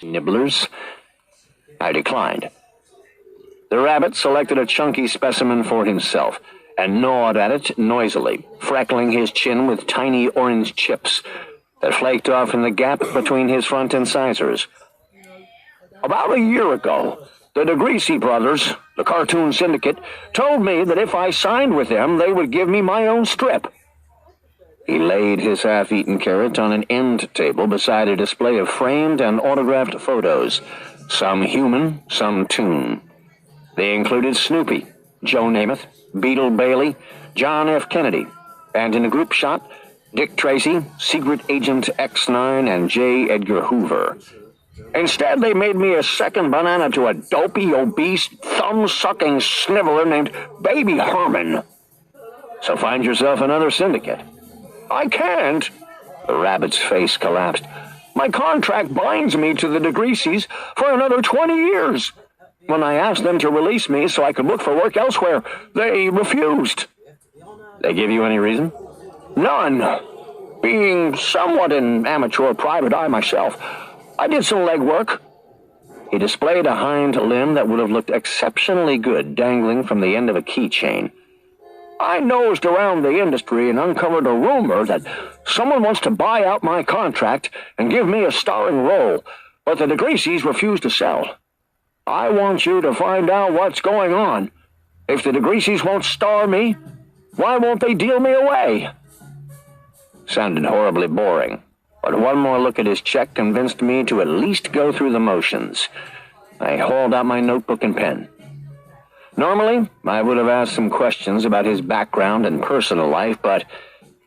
Nibblers? I declined. The rabbit selected a chunky specimen for himself and gnawed at it noisily, freckling his chin with tiny orange chips that flaked off in the gap between his front incisors. About a year ago, the DeGreasy brothers, the cartoon syndicate, told me that if I signed with them, they would give me my own strip. He laid his half-eaten carrot on an end table beside a display of framed and autographed photos, some human, some toon. They included Snoopy, Joe Namath, Beetle Bailey, John F. Kennedy, and in a group shot, Dick Tracy, Secret Agent X9, and J. Edgar Hoover. Instead, they made me a second banana to a dopey, obese, thumb-sucking sniveler named Baby Herman. So find yourself another syndicate. I can't. The rabbit's face collapsed. My contract binds me to the DeGreasys for another 20 years. When I asked them to release me so I could look for work elsewhere, they refused. They give you any reason? None. Being somewhat an amateur private eye myself, I did some legwork. He displayed a hind limb that would have looked exceptionally good dangling from the end of a keychain. I nosed around the industry and uncovered a rumor that someone wants to buy out my contract and give me a starring role, but the DeGreasys refuse to sell. I want you to find out what's going on. If the DeGreasys won't star me, why won't they deal me away? Sounded horribly boring, but one more look at his check convinced me to at least go through the motions. I hauled out my notebook and pen. Normally, I would have asked some questions about his background and personal life, but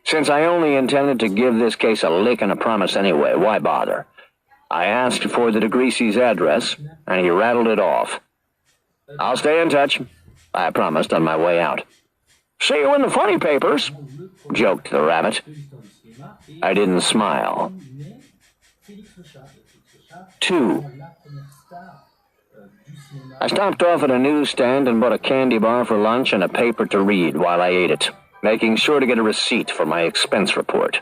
since I only intended to give this case a lick and a promise anyway, why bother? I asked for the DeGreasys' address, and he rattled it off. I'll stay in touch, I promised on my way out. See you in the funny papers, joked the rabbit. I didn't smile. 2. I stopped off at a newsstand and bought a candy bar for lunch and a paper to read while I ate it, making sure to get a receipt for my expense report.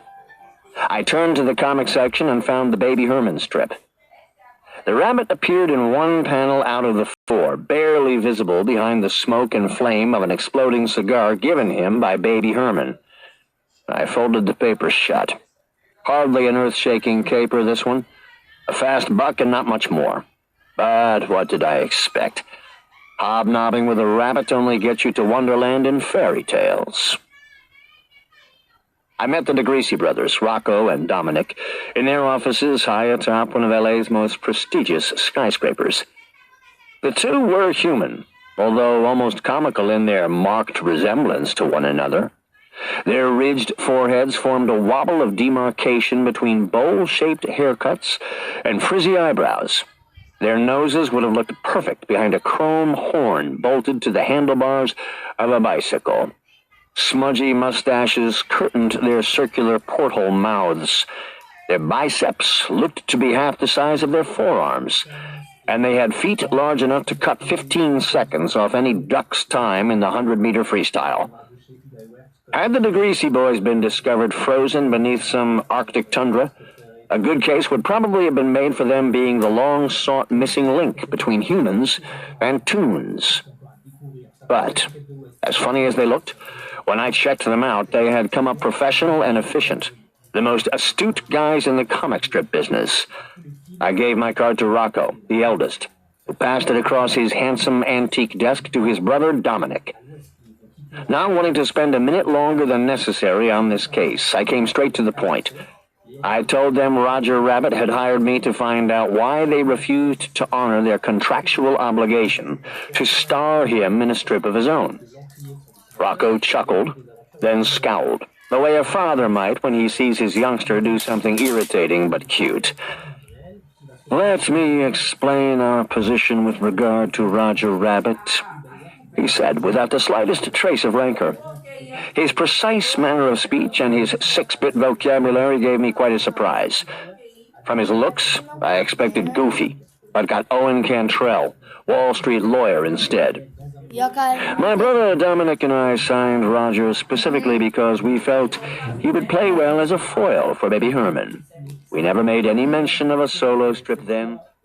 I turned to the comic section and found the Baby Herman strip. The rabbit appeared in one panel out of the 4, barely visible behind the smoke and flame of an exploding cigar given him by Baby Herman. I folded the paper shut. Hardly an earth-shaking caper, this one. A fast buck and not much more. But what did I expect? Hobnobbing with a rabbit only gets you to Wonderland in fairy tales. I met the DeGreasy brothers, Rocco and Dominic, in their offices high atop one of LA's most prestigious skyscrapers. The two were human, although almost comical in their marked resemblance to one another. Their ridged foreheads formed a wobble of demarcation between bowl-shaped haircuts and frizzy eyebrows. Their noses would have looked perfect behind a chrome horn bolted to the handlebars of a bicycle. Smudgy mustaches curtained their circular porthole mouths. Their biceps looked to be half the size of their forearms, and they had feet large enough to cut 15 seconds off any duck's time in the 100-meter freestyle. Had the DeGreasy boys been discovered frozen beneath some Arctic tundra, a good case would probably have been made for them being the long-sought missing link between humans and toons. But, as funny as they looked, when I checked them out, they had come up professional and efficient, the most astute guys in the comic strip business. I gave my card to Rocco, the eldest, who passed it across his handsome antique desk to his brother Dominic. Not wanting to spend a minute longer than necessary on this case, I came straight to the point. I told them Roger Rabbit had hired me to find out why they refused to honor their contractual obligation to star him in a strip of his own. Rocco chuckled, then scowled, the way a father might when he sees his youngster do something irritating but cute. Let me explain our position with regard to Roger Rabbit, he said, without the slightest trace of rancor. His precise manner of speech and his 6-bit vocabulary gave me quite a surprise. From his looks, I expected Goofy, but got Owen Cantrell, Wall Street lawyer, instead. My brother Dominic and I signed Roger specifically because we felt he would play well as a foil for Baby Herman. We never made any mention of a solo strip then,